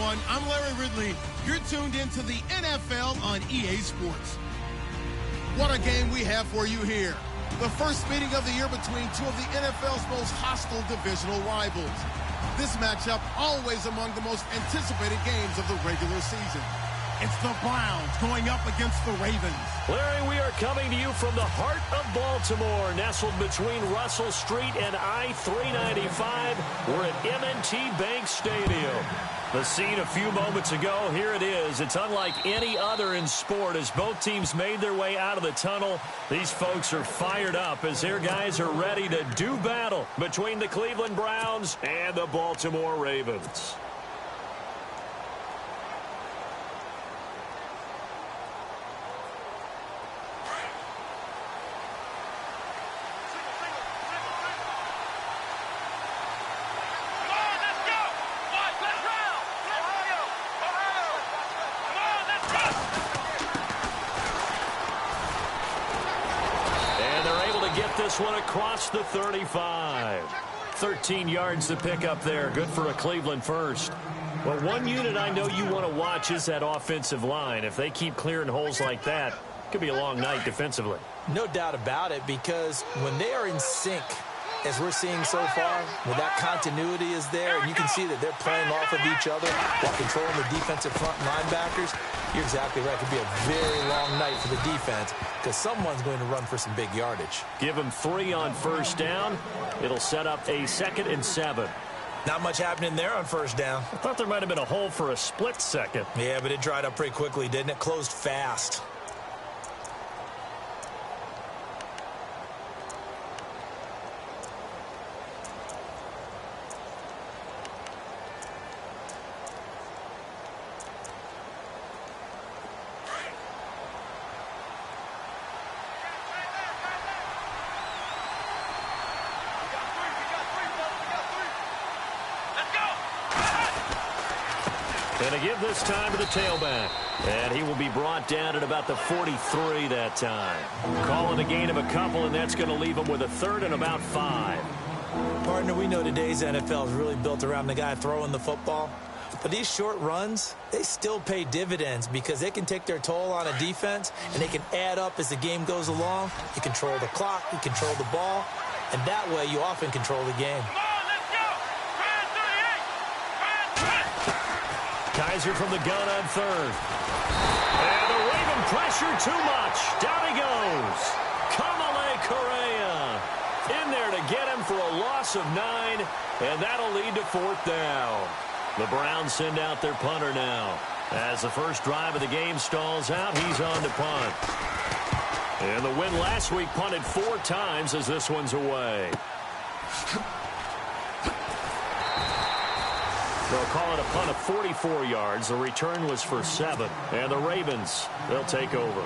everyone. I'm Larry Ridley. You're tuned into the NFL on EA Sports. What a game we have for you here. The first meeting of the year between two of the NFL's most hostile divisional rivals. This matchup always among the most anticipated games of the regular season. It's the Browns going up against the Ravens. Larry, we are coming to you from the heart of Baltimore, nestled between Russell Street and I-395. We're at M&T Bank Stadium. The scene a few moments ago, here it is. It's unlike any other in sport as both teams made their way out of the tunnel. These folks are fired up as their guys are ready to do battle between the Cleveland Browns and the Baltimore Ravens. This one across the 35. 13 yards to pick up there. Good for a Cleveland first. Well, one unit I know you want to watch is that offensive line. If they keep clearing holes like that, it could be a long night defensively. No doubt about it, because when they are in sync, as we're seeing so far, when that continuity is there, and you can see that they're playing off of each other while controlling the defensive front linebackers, you're exactly right. It could be a very long night for the defense because someone's going to run for some big yardage. Give them 3 on first down. It'll set up a 2nd and 7. Not much happening there on first down. I thought there might have been a hole for a split second. Yeah, but it dried up pretty quickly, didn't it? Closed fast. And to give this time to the tailback. And he will be brought down at about the 43 that time. Calling a gain of a couple, and that's going to leave him with a 3rd and about 5. Partner, we know today's NFL is really built around the guy throwing the football. But these short runs, they still pay dividends because they can take their toll on a defense, and they can add up as the game goes along. You control the clock, you control the ball, and that way you often control the game. Kaiser from the gun on 3rd. And the Raven pressure too much. Down he goes. Kamale Correa in there to get him for a loss of 9, and that'll lead to 4th down. The Browns send out their punter now. As the first drive of the game stalls out, he's on to punt. And the win last week punted 4 times as this one's away. They'll call it a punt of 44 yards. The return was for 7. And the Ravens, they'll take over.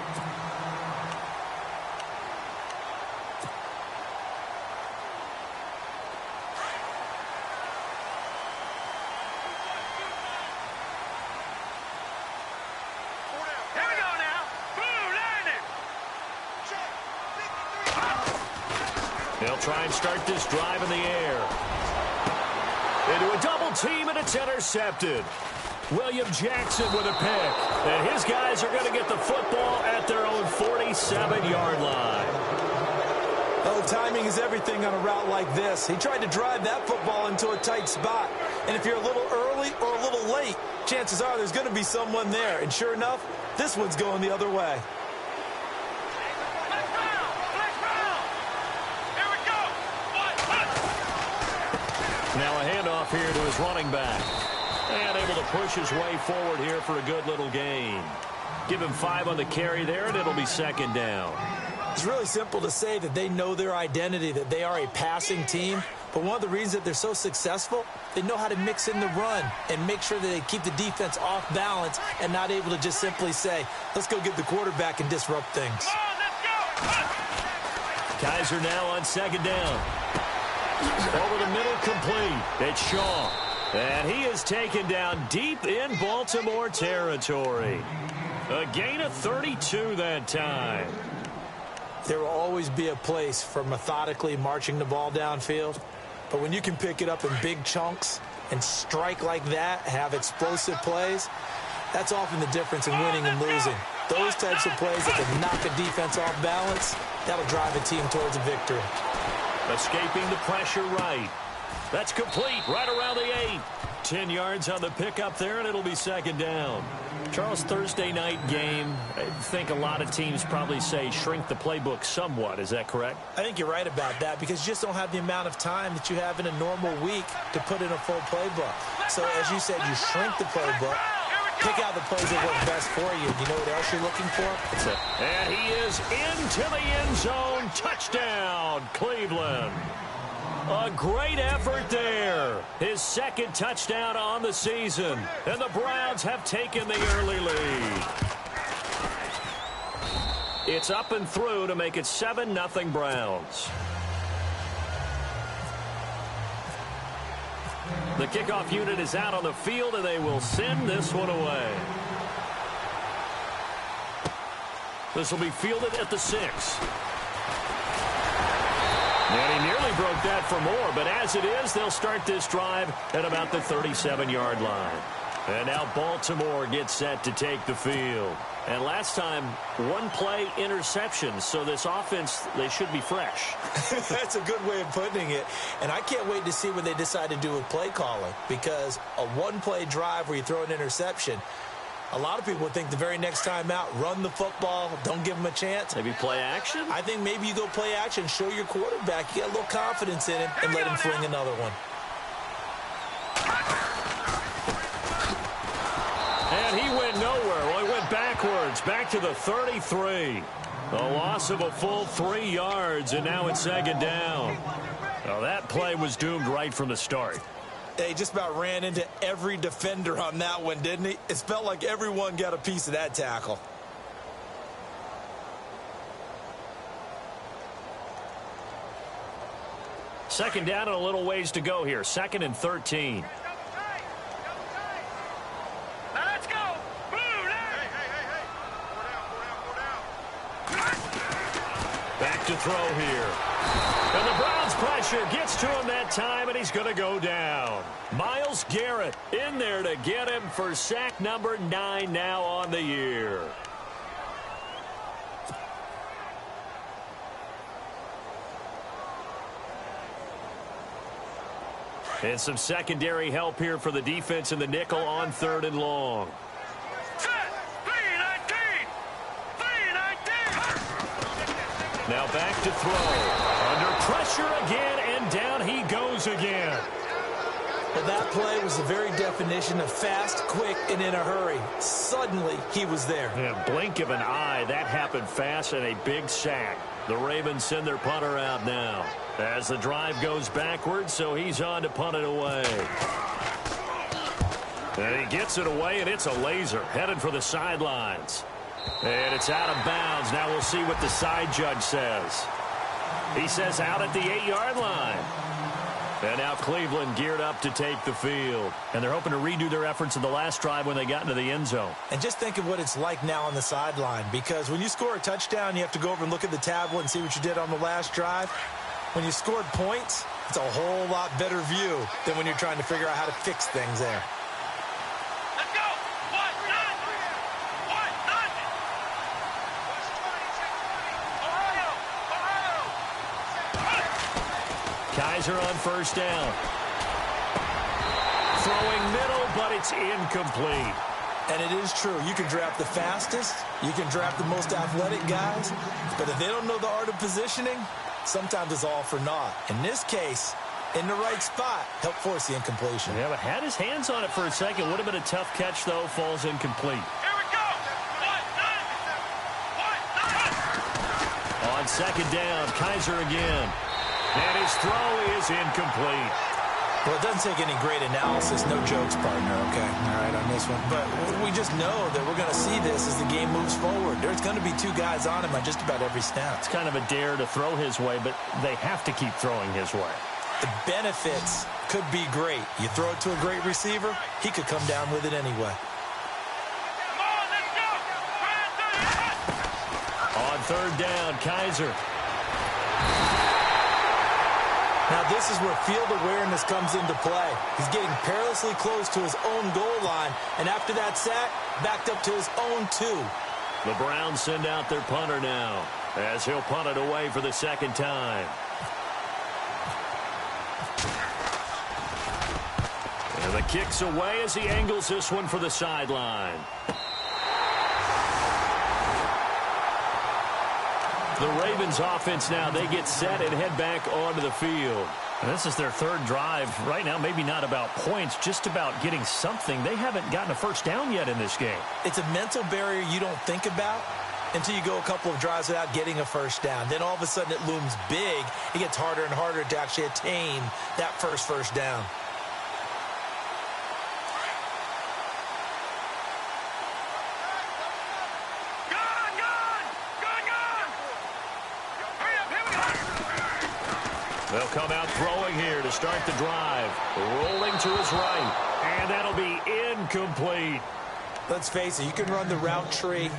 Here we go now. Blue landing. They'll try and start this drive in the air. Into a double team, and it's intercepted. William Jackson with a pick. And his guys are going to get the football at their own 47-yard line. Well, timing is everything on a route like this. He tried to drive that football into a tight spot. And if you're a little early or a little late, chances are there's going to be someone there. And sure enough, this one's going the other way. Now a handoff here to his running back. And able to push his way forward here for a good little gain. Give him 5 on the carry there, and it'll be 2nd down. It's really simple to say that they know their identity, that they are a passing team. But one of the reasons that they're so successful, they know how to mix in the run and make sure that they keep the defense off balance and not able to just simply say, let's go get the quarterback and disrupt things. Kaiser now on 2nd down. Over the middle, complete. It's Shaw. And he is taken down deep in Baltimore territory. A gain of 32 that time. There will always be a place for methodically marching the ball downfield. But when you can pick it up in big chunks and strike like that, have explosive plays, that's often the difference in winning and losing. Those types of plays that can knock a defense off balance, that'll drive a team towards a victory. Escaping the pressure right. That's complete right around the 8. 10 yards on the pickup there, and it'll be second down. Charles, Thursday night game, I think a lot of teams probably say shrink the playbook somewhat. Is that correct? I think you're right about that because you just don't have the amount of time that you have in a normal week to put in a full playbook. So, as you said, you shrink the playbook, pick out the plays that work best for you. You know what else you're looking for? And he is into the end zone. Touchdown, Cleveland. A great effort there. His second touchdown on the season. And the Browns have taken the early lead. It's up and through to make it 7-0 Browns. The kickoff unit is out on the field, and they will send this one away. This will be fielded at the 6. And he nearly broke that for more, but as it is, they'll start this drive at about the 37-yard line. And now Baltimore gets set to take the field. And last time, one play interception, so this offense, they should be fresh. That's a good way of putting it. And I can't wait to see what they decide to do with play calling, because a one-play drive where you throw an interception, a lot of people think the very next time out, run the football, don't give them a chance. Maybe play action? I think maybe you go play action, show your quarterback, you got a little confidence in him, and let him fling another one. And he went nowhere. Well, he went backwards, back to the 33. A loss of a full 3 yards, and now it's second down. Well, that play was doomed right from the start. He just about ran into every defender on that one, didn't he? It felt like everyone got a piece of that tackle. Second down and a little ways to go here. 2nd and 13. Now let's go. Blue, hey. Back to throw here. And the Browns pressure gets to him that time, and he's going to go down. Myles Garrett in there to get him for sack number 9 now on the year. And some secondary help here for the defense in the nickel on 3rd and long. Now back to throw. Under pressure again, and down he goes again. Well, that play was the very definition of fast, quick, and in a hurry. Suddenly, he was there. Yeah, blink of an eye, that happened fast, and a big sack. The Ravens send their punter out now as the drive goes backwards, so he's on to punt it away. And he gets it away, and it's a laser headed for the sidelines. And it's out of bounds. Now we'll see what the side judge says. He says out at the 8-yard line. And now Cleveland geared up to take the field. And they're hoping to redo their efforts in the last drive when they got into the end zone. And just think of what it's like now on the sideline, because when you score a touchdown, you have to go over and look at the tablet and see what you did on the last drive. When you scored points, it's a whole lot better view than when you're trying to figure out how to fix things there. Kaiser on first down. Throwing middle, but it's incomplete. And it is true. You can draft the fastest. You can draft the most athletic guys. But if they don't know the art of positioning, sometimes it's all for naught. In this case, in the right spot, helped force the incompletion. Yeah, but had his hands on it for a second. Would have been a tough catch, though. Falls incomplete. Here we go. On second down, Kaiser again. And his throw is incomplete. Well, it doesn't take any great analysis. No jokes, partner, okay? All right, on this one. But we just know that we're going to see this as the game moves forward. There's going to be 2 guys on him on just about every snap. It's kind of a dare to throw his way, but they have to keep throwing his way. The benefits could be great. You throw it to a great receiver, he could come down with it anyway. Come on, let's go. On third down, Kaiser. Now this is where field awareness comes into play. He's getting perilously close to his own goal line, and after that sack, backed up to his own 2. The Browns send out their punter now, as he'll punt it away for the second time. And the kick's away as he angles this one for the sideline. The Ravens offense now, they get set and head back onto the field. And this is their third drive. Right now, maybe not about points, just about getting something. They haven't gotten a first down yet in this game. It's a mental barrier you don't think about until you go a couple of drives without getting a first down. Then all of a sudden it looms big. It gets harder and harder to actually attain that first down. They'll come out throwing here to start the drive. Rolling to his right. And that'll be incomplete. Let's face it, you can run the route tree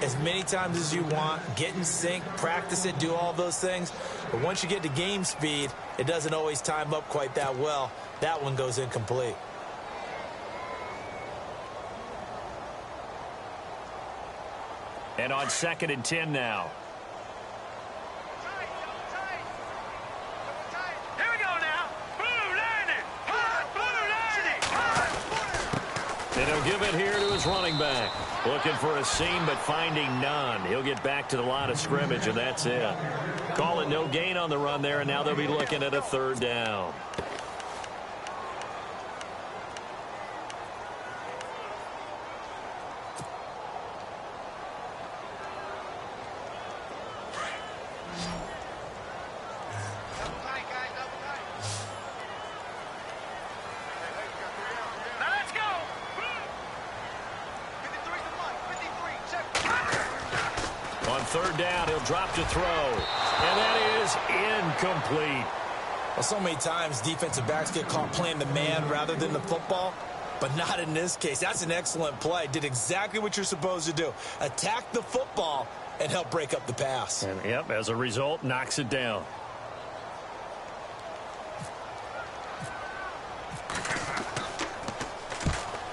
as many times as you want, get in sync, practice it, do all those things. But once you get to game speed, it doesn't always time up quite that well. That one goes incomplete. And on 2nd and 10 now. And he'll give it here to his running back. Looking for a seam, but finding none. He'll get back to the line of scrimmage, and that's it. Call it no gain on the run there, and now they'll be looking at a 3rd down. On 3rd down, he'll drop to throw. And that is incomplete. Well, so many times defensive backs get caught playing the man rather than the football, but not in this case. That's an excellent play. Did exactly what you're supposed to do. Attack the football and help break up the pass. And, yep, as a result, knocks it down.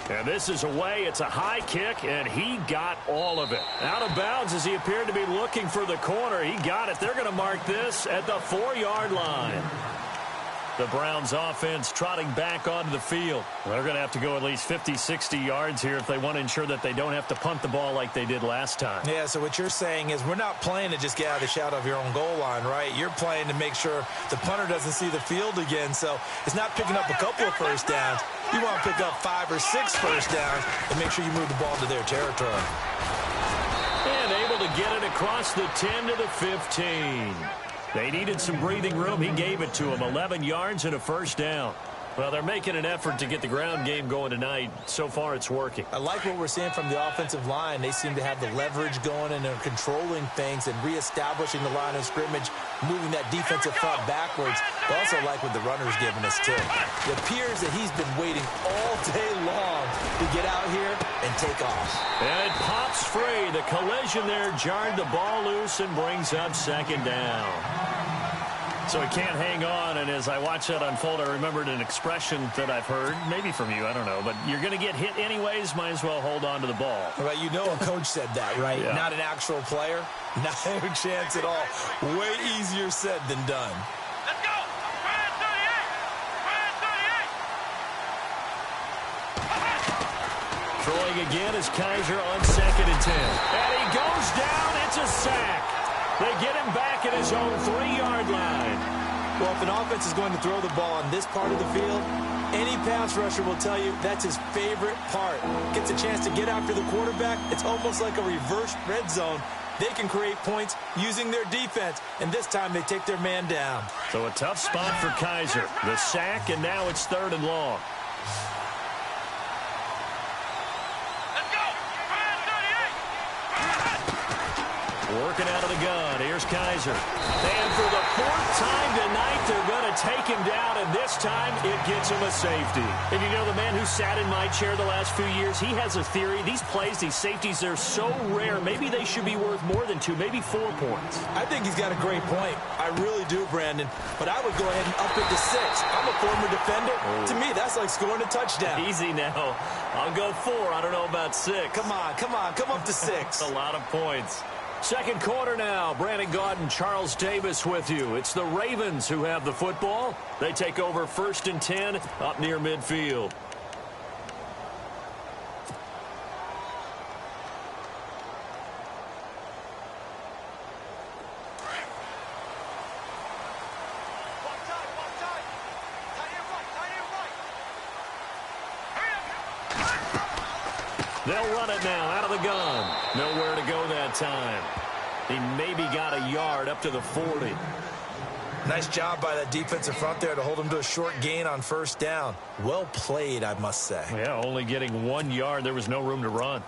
And this is away. It's a high kick, and he got all of it. Out of bounds as he appeared to be looking for the corner. He got it. They're going to mark this at the 4-yard line. The Browns offense trotting back onto the field. They're going to have to go at least 50, 60 yards here if they want to ensure that they don't have to punt the ball like they did last time. Yeah, so what you're saying is we're not playing to just get out of the shadow of your own goal line, right? You're playing to make sure the punter doesn't see the field again. So it's not picking up a couple of first downs. You want to pick up 5 or 6 first downs and make sure you move the ball to their territory. And able to get it across the 10 to the 15. They needed some breathing room. He gave it to them. 11 yards and a first down. Well, they're making an effort to get the ground game going tonight. So far, it's working. I like what we're seeing from the offensive line. They seem to have the leverage going, and they're controlling things and reestablishing the line of scrimmage, moving that defensive front backwards. I also like what the runner's giving us, too. It appears that he's been waiting all day long to get out here and take off. And it pops free. The collision there jarred the ball loose and brings up 2nd down. So he can't hang on, and as I watch that unfold, I remembered an expression that I've heard, maybe from you, I don't know, but you're going to get hit anyways, might as well hold on to the ball. Right, you know a coach said that, right? Yeah. Not an actual player. Not a chance at all. Way easier said than done. Let's go! Brand 38! Throwing again is Kaiser on 2nd and 10. And he goes down. It's a sack. They get him back at his own 3-yard line. Well, if an offense is going to throw the ball on this part of the field, any pass rusher will tell you that's his favorite part. Gets a chance to get after the quarterback. It's almost like a reverse red zone. They can create points using their defense, and this time they take their man down. So a tough spot for Kaiser. The sack, and now it's 3rd and long. Working out of the gun. Here's Kaiser. And for the fourth time tonight, they're going to take him down, and this time it gets him a safety. And you know, the man who sat in my chair the last few years, he has a theory. These plays, these safeties, they're so rare. Maybe they should be worth more than 2, maybe 4 points. I think he's got a great point. I really do, Brandon. But I would go ahead and up it to 6. I'm a former defender. Oh. To me, that's like scoring a touchdown. Easy now. I'll go 4. I don't know about 6. Come on. Come up to 6. A lot of points. Second quarter now. Brandon Gaudin, Charles Davis with you. It's the Ravens who have the football. They take over 1st and 10 up near midfield. They'll run it now out of the gun. Nowhere to go that time. He maybe got a yard up to the 40. Nice job by that defensive front there to hold him to a short gain on 1st down. Well played, I must say. Yeah, only getting 1 yard. There was no room to run.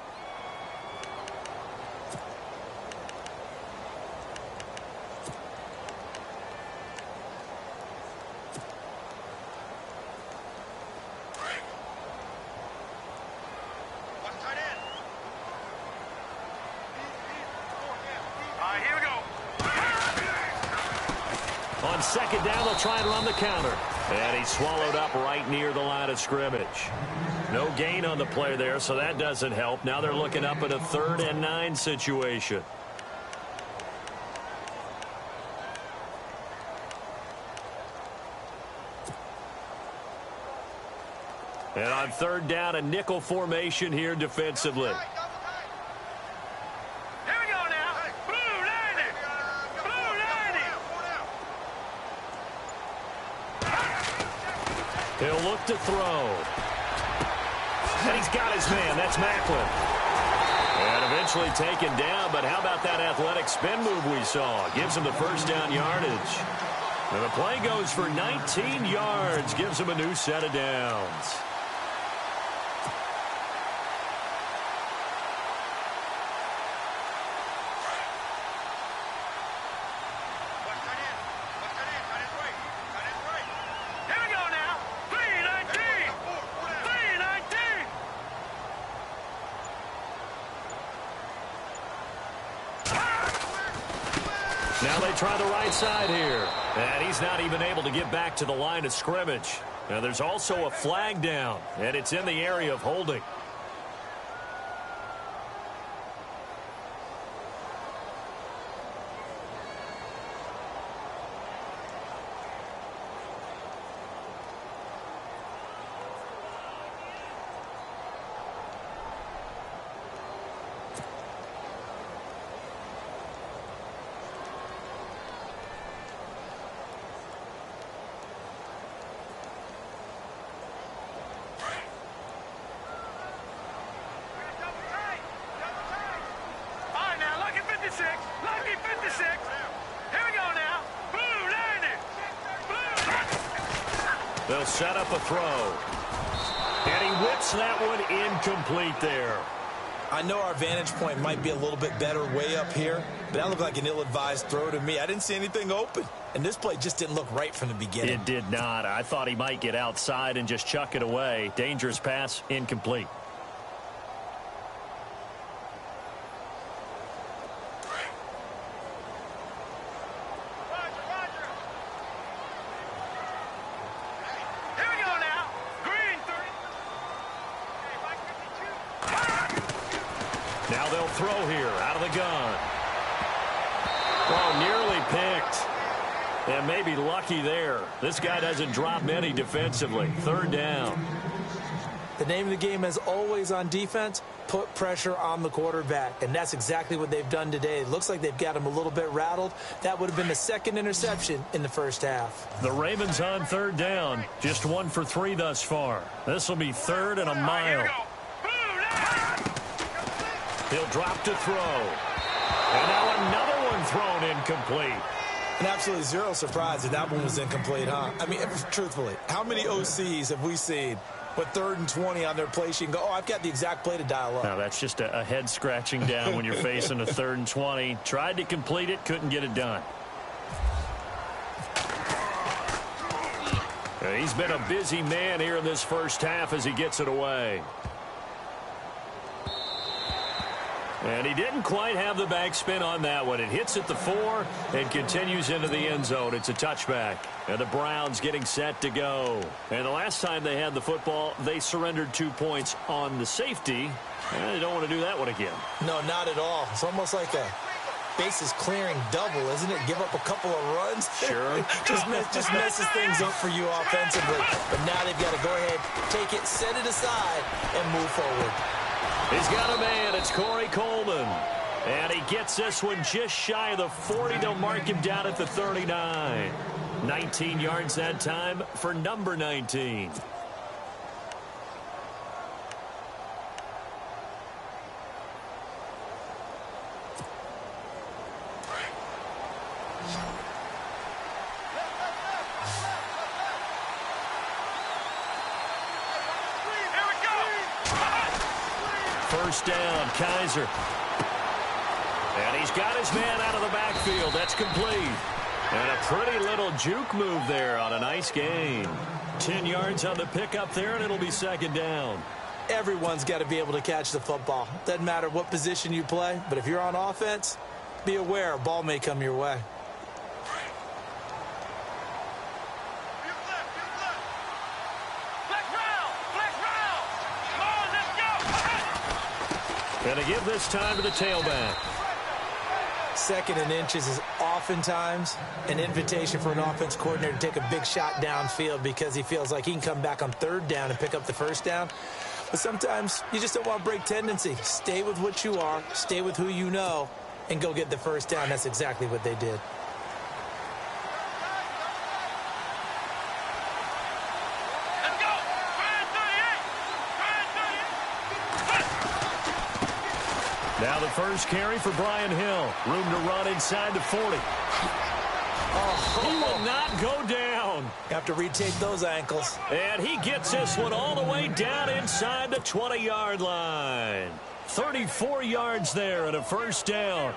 On 2nd down, they'll try and run the counter. And he's swallowed up right near the line of scrimmage. No gain on the play there, so that doesn't help. Now they're looking up at a 3rd and 9 situation. And on 3rd down, a nickel formation here defensively. He'll look to throw. And he's got his man. That's Macklin. And eventually taken down, but how about that athletic spin move we saw? Gives him the 1st down yardage. And the play goes for 19 yards. Gives him a new set of downs. Now they try the right side here. And he's not even able to get back to the line of scrimmage. Now there's also a flag down, and it's in the area of holding. They'll set up a throw. And he whips that one incomplete there. I know our vantage point might be a little bit better way up here, but that looked like an ill-advised throw to me. I didn't see anything open, and this play just didn't look right from the beginning. It did not. I thought he might get outside and just chuck it away. Dangerous pass, incomplete. Now they'll throw here out of the gun. Oh, nearly picked. And maybe lucky there. This guy doesn't drop many defensively. 3rd down. The name of the game, as always on defense, put pressure on the quarterback. And that's exactly what they've done today. It looks like they've got him a little bit rattled. That would have been the 2nd interception in the 1st half. The Ravens on 3rd down. Just 1 for 3 thus far. This will be 3rd and a mile. He'll drop to throw. And now another one thrown incomplete. And absolutely zero surprise that that one was incomplete, huh? I mean, truthfully, how many OCs have we seen But 3rd and 20 on their play sheet and go, oh, I've got the exact play to dial up. Now, that's just a head scratching down when you're facing a 3rd and 20. Tried to complete it, couldn't get it done. He's been a busy man here in this first half as he gets it away. And he didn't quite have the backspin on that one. It hits at the 4 and continues into the end zone. It's a touchback. And the Browns getting set to go. And the last time they had the football, they surrendered 2 points on the safety. And they don't want to do that one again. No, not at all. It's almost like a bases clearing double, isn't it? Give up a couple of runs. Sure. just messes things up for you offensively. But now they've got to go ahead, take it, set it aside, and move forward. He's got a man. It's Corey Coleman. And he gets this one just shy of the 40. They'll mark him down at the 39. 19 yards that time for number 19. First down, Kaiser. And he's got his man out of the backfield. That's complete. And a pretty little juke move there on a nice gain. 10 yards on the pickup there, and it'll be 2nd down. Everyone's got to be able to catch the football. Doesn't matter what position you play, but if you're on offense, be aware a ball may come your way. And to give this time to the tailback. 2nd and inches is oftentimes an invitation for an offense coordinator to take a big shot downfield because he feels like he can come back on 3rd down and pick up the 1st down. But sometimes you just don't want to break tendency. Stay with what you are, stay with who you know, and go get the 1st down. That's exactly what they did. Now the first carry for Brian Hill. Room to run inside the 40. He will not go down. Have to retake those ankles. And he gets this one all the way down inside the 20-yard line. 34 yards there and a 1st down.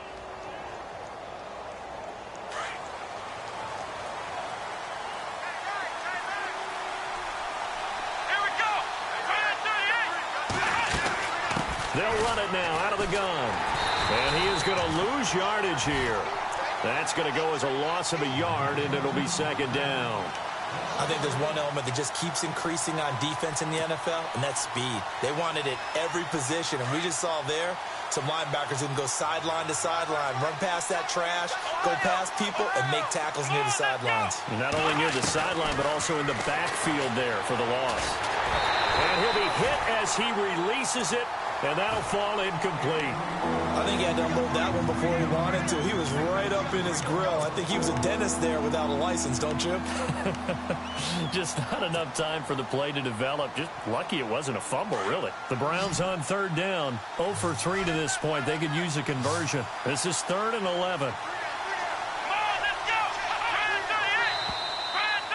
They'll run it now out of the gun. And he is going to lose yardage here. That's going to go as a loss of a yard, and it'll be 2nd down. I think there's one element that just keeps increasing on defense in the NFL, and that's speed. They want it at every position, and we just saw there some linebackers who can go sideline to sideline, run past that trash, go past people, and make tackles near the sidelines. Not only near the sideline, but also in the backfield there for the loss. And he'll be hit as he releases it. And that'll fall incomplete. I think he had to unload that one before he wanted to. He was right up in his grill. I think he was a dentist there without a license, don't you? Just not enough time for the play to develop. Just lucky it wasn't a fumble, really. The Browns on 3rd down. 0 for 3 to this point. They could use a conversion. This is 3rd and 11.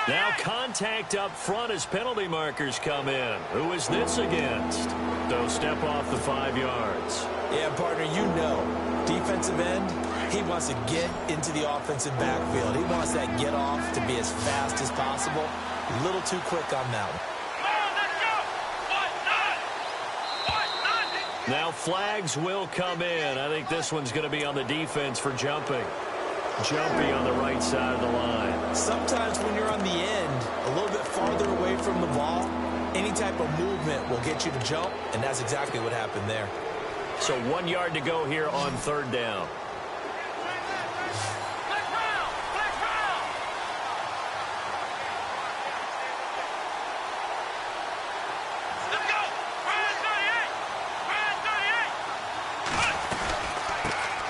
Now contact up front as penalty markers come in. Who is this against? They'll step off the 5 yards. Yeah, partner, you know, defensive end, he wants to get into the offensive backfield. He wants that get off to be as fast as possible. A little too quick on that one. Now flags will come in. I think this one's going to be on the defense for jumping. Jumpy on the right side of the line. Sometimes when you're on the end, a little bit farther away from the ball, any type of movement will get you to jump, and that's exactly what happened there. So 1 yard to go here on 3rd down.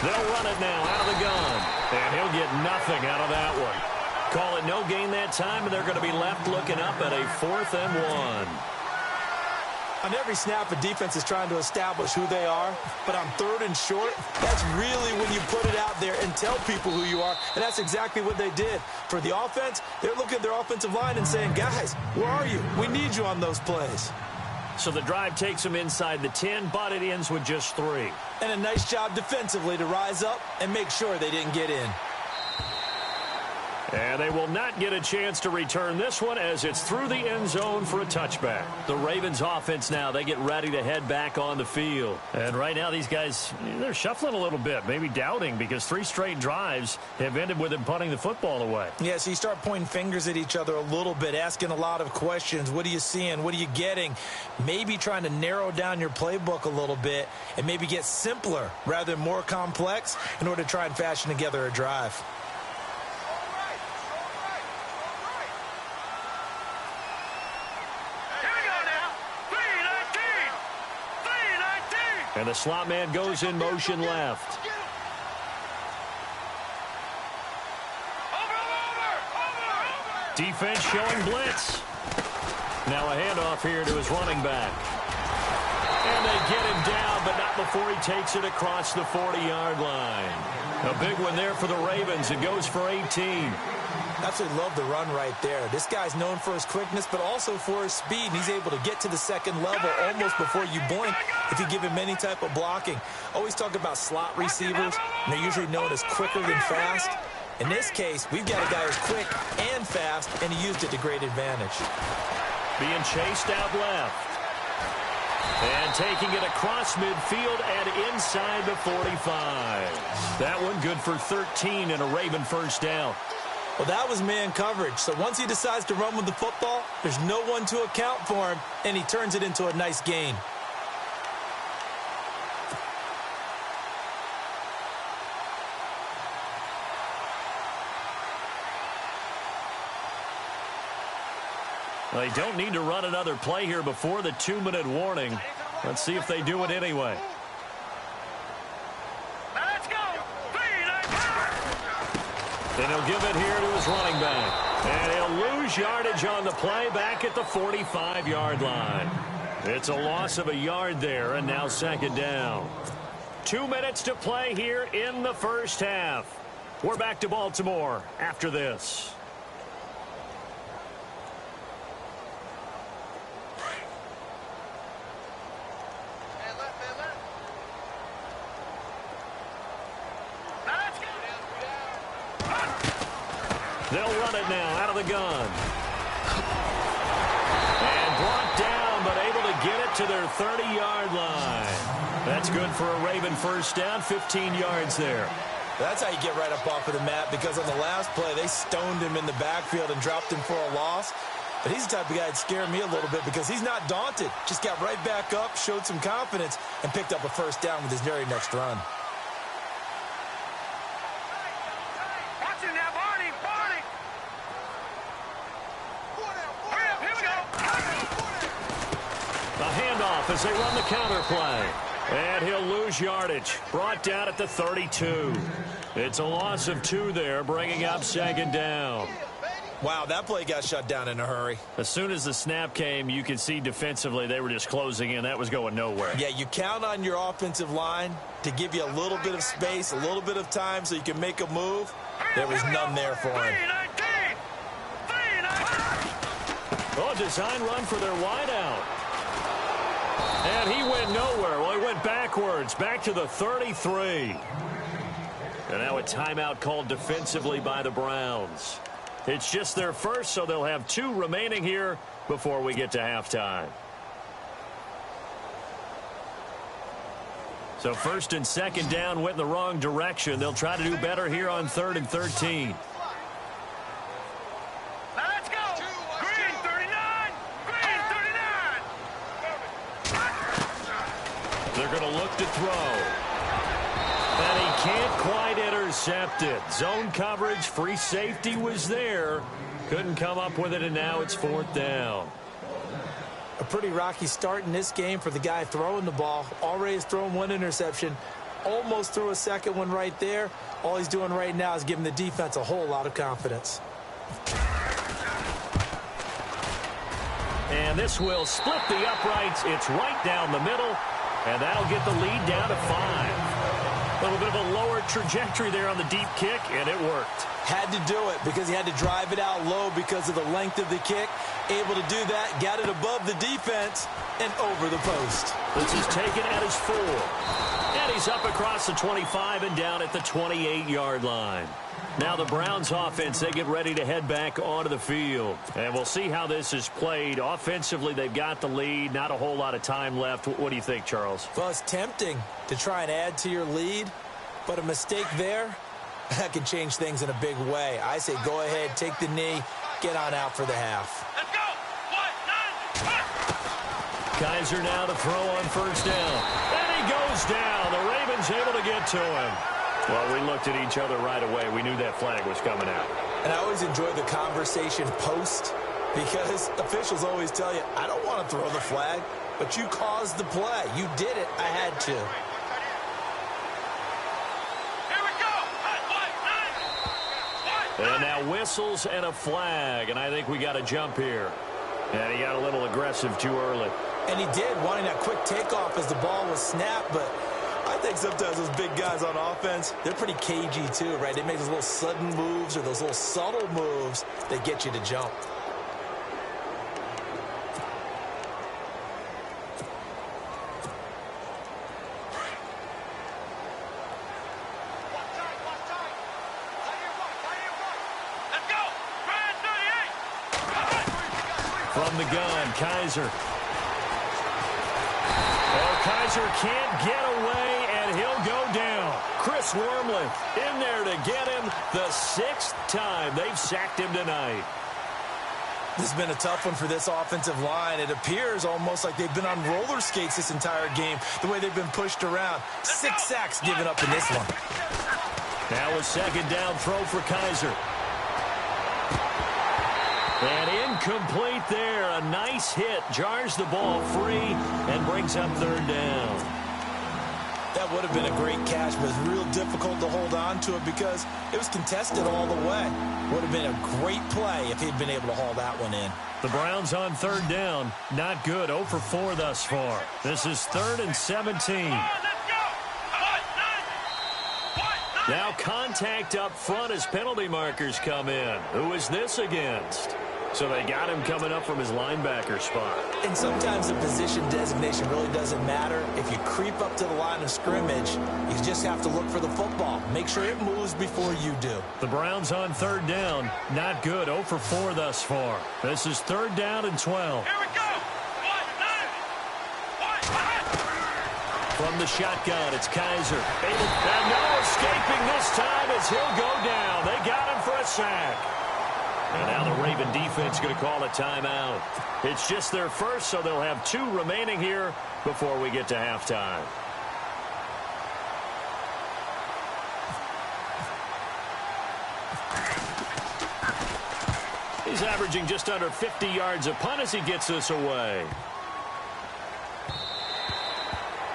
They'll run it now out of the gun. And he'll get nothing out of that one. Call it no gain that time, and they're going to be left looking up at a 4th and 1. On every snap, a defense is trying to establish who they are, but on 3rd and short, that's really when you put it out there and tell people who you are, and that's exactly what they did. For the offense, they're looking at their offensive line and saying, guys, where are you? We need you on those plays. So the drive takes them inside the 10, but it ends with just 3. And a nice job defensively to rise up and make sure they didn't get in. And they will not get a chance to return this one as it's through the end zone for a touchback. The Ravens offense now, they get ready to head back on the field. And right now these guys, they're shuffling a little bit, maybe doubting, because 3 straight drives have ended with them punting the football away. Yeah, so you start pointing fingers at each other a little bit, asking a lot of questions. What are you seeing? What are you getting? Maybe trying to narrow down your playbook a little bit and maybe get simpler rather than more complex in order to try and fashion together a drive. And the slot man goes in motion left. Defense showing blitz. Now a handoff here to his running back. And they get him down, but not before he takes it across the 40-yard line. A big one there for the Ravens. It goes for 18. Absolutely love the run right there. This guy's known for his quickness, but also for his speed. And he's able to get to the second level almost before you blink if you give him any type of blocking. Always talk about slot receivers, and they're usually known as quicker than fast. In this case, we've got a guy who's quick and fast, and he used it to great advantage. Being chased out left. And taking it across midfield and inside the 45. That one good for 13 and a Raven first down. Well, that was man coverage. So once he decides to run with the football, there's no one to account for him, and he turns it into a nice gain. They don't need to run another play here before the 2-minute warning. Let's see if they do it anyway. And he'll give it here to his running back. And he'll lose yardage on the play back at the 45-yard line. It's a loss of a yard there, and now second down. 2 minutes to play here in the first half. We're back to Baltimore after this. They'll run it now out of the gun. And brought down, but able to get it to their 30-yard line. That's good for a Raven first down, 15 yards there. That's how you get right up off of the mat, because on the last play, they stoned him in the backfield and dropped him for a loss. But he's the type of guy that scared me a little bit because he's not daunted. Just got right back up, showed some confidence, and picked up a first down with his very next run. As they run the counter play. And he'll lose yardage. Brought down at the 32. It's a loss of 2 there, bringing up second down. Wow, that play got shut down in a hurry. As soon as the snap came, you could see defensively they were just closing in. That was going nowhere. Yeah, you count on your offensive line to give you a little bit of space, a little bit of time so you can make a move. There was none there for him. Oh, design run for their wideout. And he went nowhere. Well, he went backwards, back to the 33. And now a timeout called defensively by the Browns. It's just their first, so they'll have 2 remaining here before we get to halftime. So first and second down went in the wrong direction. They'll try to do better here on 3rd and 13. They're going to look to throw. And he can't quite intercept it. Zone coverage, free safety was there. Couldn't come up with it, and now it's 4th down. A pretty rocky start in this game for the guy throwing the ball. Already has thrown 1 interception. Almost threw a second one right there. All he's doing right now is giving the defense a whole lot of confidence. and this will split the uprights. It's right down the middle, and that'll get the lead down to 5. A little bit of a lower trajectory there on the deep kick, and it worked. Had to do it because he had to drive it out low because of the length of the kick. Able to do that, got it above the defense, and over the post. This is taken at his 4. And he's up across the 25 and down at the 28-yard line. Now the Browns offense, they get ready to head back onto the field. And we'll see how this is played. Offensively, they've got the lead. Not a whole lot of time left. What do you think, Charles? Well, it's tempting to try and add to your lead, but a mistake there, that can change things in a big way. I say go ahead, take the knee, get on out for the half. Let's go. 1, 9, 1. Kaiser now to throw on first down. And he goes down. The Ravens able to get to him. Well, we looked at each other right away. We knew that flag was coming out. And I always enjoy the conversation post because officials always tell you, I don't want to throw the flag, but you caused the play. You did it. I had to. Here we go. 1, 9, 1. And now whistles and a flag. And I think we got a jump here. And he got a little aggressive too early. And he did, wanting that quick takeoff as the ball was snapped, but I think sometimes those big guys on offense, they're pretty cagey too, right? They make those little sudden moves or those little subtle moves that get you to jump. Let's go. Ryan 38. From the gun, Kaiser. Oh, Kaiser can't get away, and he'll go down. Chris Wormley in there to get him the 6th time they've sacked him tonight. This has been a tough one for this offensive line. It appears almost like they've been on roller skates this entire game, the way they've been pushed around. 6 sacks given up in this one. Now a second down throw for Kaiser. And incomplete there. A nice hit. Jars the ball free and brings up 3rd down. That would have been a great catch, but it's real difficult to hold on to it because it was contested all the way. Would have been a great play if he'd been able to haul that one in. The Browns on 3rd down. Not good. 0 for 4 thus far. This is 3rd and 17. Let's go. 1, 9, 1. Now contact up front as penalty markers come in. Who is this against? So they got him coming up from his linebacker spot. And sometimes the position designation really doesn't matter. If you creep up to the line of scrimmage, you just have to look for the football. Make sure it moves before you do. The Browns on 3rd down. Not good. 0 for 4 thus far. This is 3rd down and 12. Here we go. 1, 9, 1. From the shotgun, it's Kaiser. And no escaping this time as he'll go down. They got him for a sack. And now the Raven defense going to call a timeout. It's just their first, so they'll have 2 remaining here before we get to halftime. He's averaging just under 50 yards a punt as he gets this away.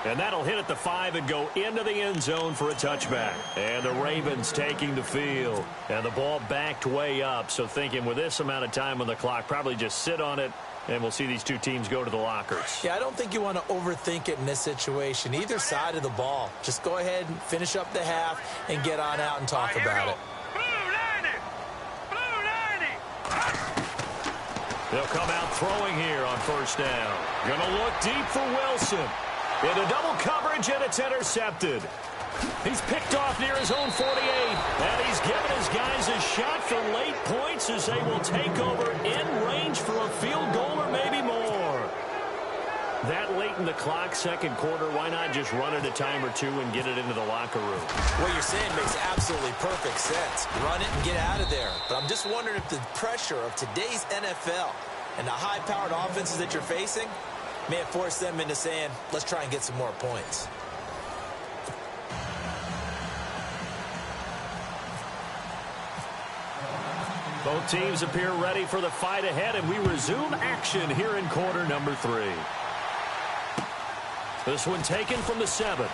And that'll hit at the 5 and go into the end zone for a touchback. And the Ravens taking the field. And the ball backed way up. So thinking with this amount of time on the clock, probably just sit on it. And we'll see these 2 teams go to the lockers. Yeah, I don't think you want to overthink it in this situation. Either side of the ball. Just go ahead and finish up the half and get on out and talk about it. Blue 90. Blue 90. They'll come out throwing here on first down. Gonna look deep for Wilson. Into double coverage, and it's intercepted. He's picked off near his own 48, and he's given his guys a shot for late points as they will take over in range for a field goal or maybe more. That late in the clock, second quarter, why not just run it a time or 2 and get it into the locker room? What you're saying makes absolutely perfect sense. Run it and get out of there. But I'm just wondering if the pressure of today's NFL and the high-powered offenses that you're facing may have forced them into saying, let's try and get some more points. Both teams appear ready for the fight ahead, and we resume action here in quarter number 3. This one taken from the 7.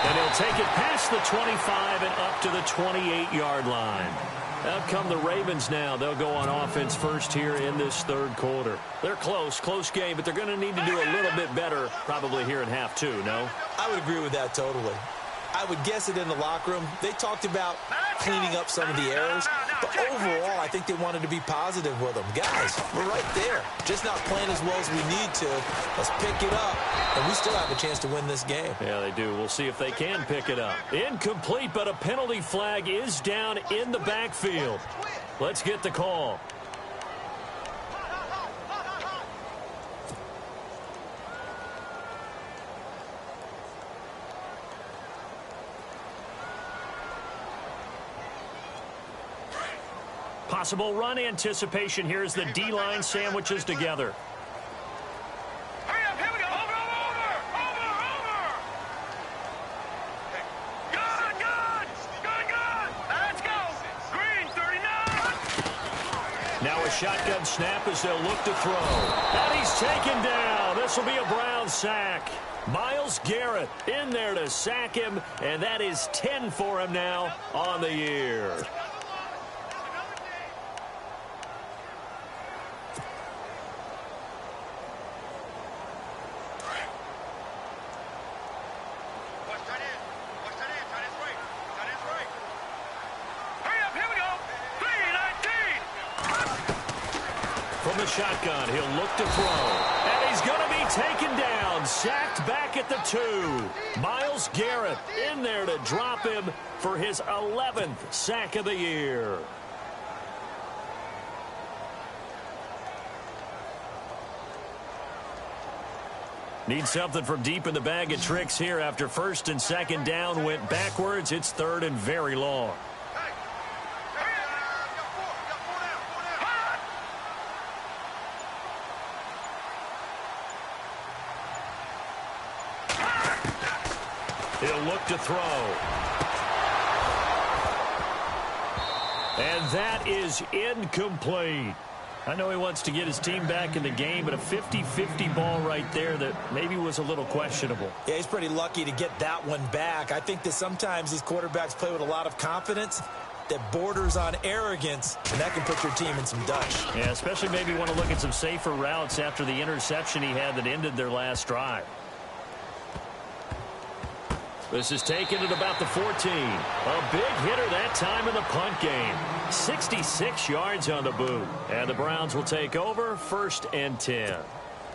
And he'll take it past the 25 and up to the 28-yard line. Out come the Ravens now. They'll go on offense first here in this third quarter. They're close game, but they're going to need to do a little bit better probably here in half two, no? I would agree with that totally. I would guess it in the locker room. They talked about cleaning up some of the errors, but overall, I think they wanted to be positive with them. Guys, we're right there. Just not playing as well as we need to. Let's pick it up, and we still have a chance to win this game. Yeah, they do. We'll see if they can pick it up. Incomplete, but a penalty flag is down in the backfield. Let's get the call. Possible run anticipation here as the D-line sandwiches together. Hurry up, here we go. Over. Good. Let's go. Green, 39. Now a shotgun snap as they'll look to throw. And he's taken down. This will be a Brown sack. Myles Garrett in there to sack him, and that is 10 for him now on the year. From the shotgun, he'll look to throw. And he's going to be taken down, sacked back at the 2. Myles Garrett in there to drop him for his 11th sack of the year. Need something from deep in the bag of tricks here after first and second down went backwards. It's third and very long. He'll look to throw. And that is incomplete. I know he wants to get his team back in the game, but a 50-50 ball right there that maybe was a little questionable. Yeah, he's pretty lucky to get that one back. I think that sometimes these quarterbacks play with a lot of confidence that borders on arrogance, and that can put your team in some dutch. Yeah, especially maybe want to look at some safer routes after the interception he had that ended their last drive. This is taken at about the 14. A big hitter that time in the punt game. 66 yards on the boot. And the Browns will take over first and 10.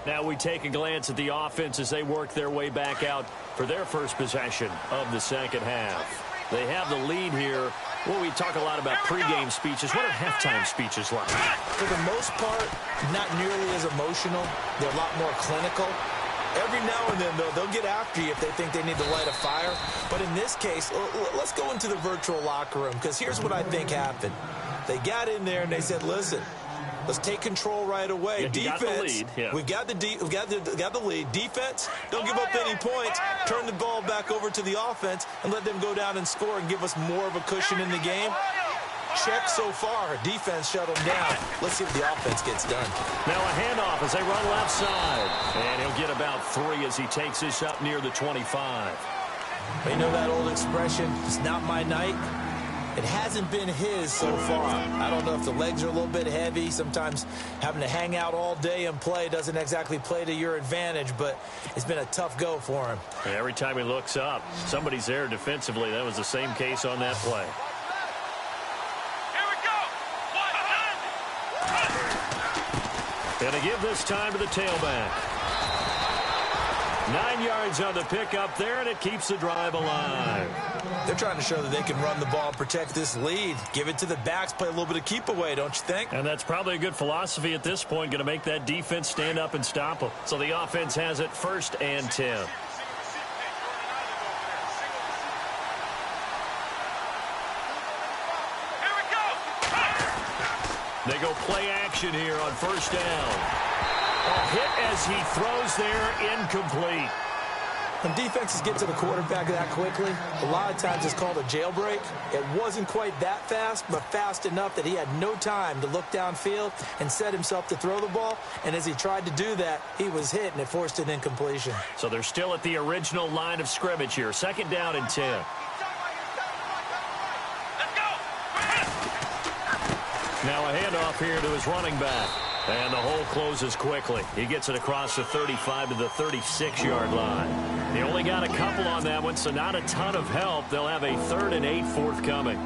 Now we take a glance at the offense as they work their way back out for their first possession of the second half. They have the lead here. Well, we talk a lot about pregame speeches. What are halftime speeches like? For the most part, not nearly as emotional. They're a lot more clinical. Every now and then, though, they'll get after you if they think they need to light a fire. But in this case, let's go into the virtual locker room, because here's what I think happened. They got in there and they said, listen, let's take control right away. Yeah, defense, we've got the lead. Defense, don't give up any points. Turn the ball back over to the offense and let them go down and score and give us more of a cushion in the game. Check so far. Defense shut him down. Let's see if the offense gets done. Now a handoff as they run left side. And he'll get about 3 as he takes this up near the 25. But you know that old expression, it's not my night? It hasn't been his so far. I don't know if the legs are a little bit heavy. Sometimes having to hang out all day and play doesn't exactly play to your advantage, but it's been a tough go for him. And every time he looks up, somebody's there defensively. That was the same case on that play. And to give this time to the tailback. 9 yards on the pickup there, and it keeps the drive alive. They're trying to show that they can run the ball and protect this lead. Give it to the backs, play a little bit of keep away, don't you think? And that's probably a good philosophy at this point, going to make that defense stand up and stop them. So the offense has it first and 10. They go play action here on first down. A hit as he throws there, incomplete. When defenses get to the quarterback that quickly, a lot of times it's called a jailbreak. It wasn't quite that fast, but fast enough that he had no time to look downfield and set himself to throw the ball. And as he tried to do that, he was hit, and it forced an incompletion. So they're still at the original line of scrimmage here. 2nd down and 10. Now a handoff here to his running back. And the hole closes quickly. He gets it across the 35 to the 36-yard line. They only got a couple on that one, so not a ton of help. They'll have a 3rd and 8 forthcoming.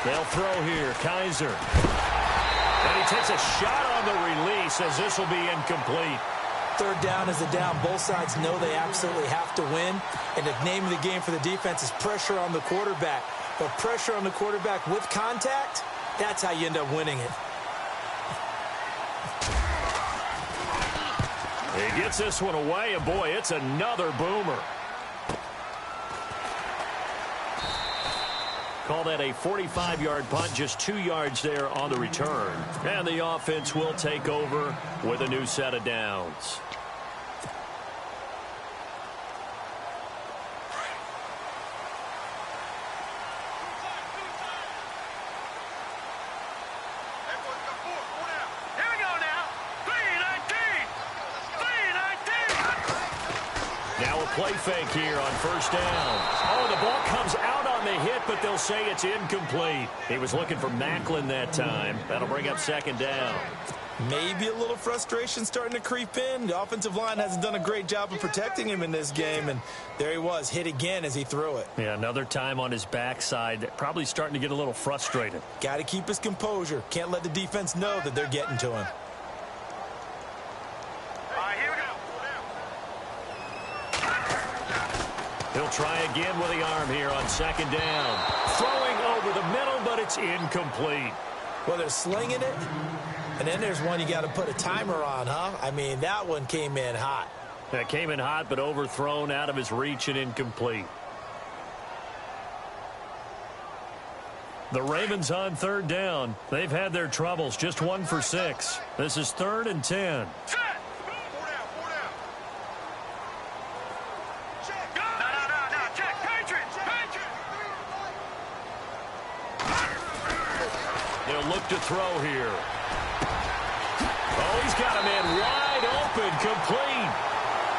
They'll throw here. Kaiser. And he takes a shot on the release as this will be incomplete. 3rd down is a down. Both sides know they absolutely have to win. And the name of the game for the defense is pressure on the quarterback. But pressure on the quarterback with contact, that's how you end up winning it. He gets this one away, and boy, it's another boomer. Call that a 45-yard punt, just 2 yards there on the return. And the offense will take over with a new set of downs. Now a play fake here on 1st down. Oh, the ball comes out on the hit, but they'll say it's incomplete. He was looking for Macklin that time. That'll bring up 2nd down. Maybe a little frustration starting to creep in. The offensive line hasn't done a great job of protecting him in this game, and there he was, hit again as he threw it. Yeah, another time on his backside, probably starting to get a little frustrated. Got to keep his composure. Can't let the defense know that they're getting to him. He'll try again with the arm here on 2nd down. Throwing over the middle, but it's incomplete. Well, they're slinging it, and then there's one you got to put a timer on, huh? I mean, that one came in hot. That came in hot, but overthrown out of his reach and incomplete. The Ravens on 3rd down. They've had their troubles, just 1 for 6. This is 3rd and 10. Look to throw here. Oh, he's got a man wide open, complete.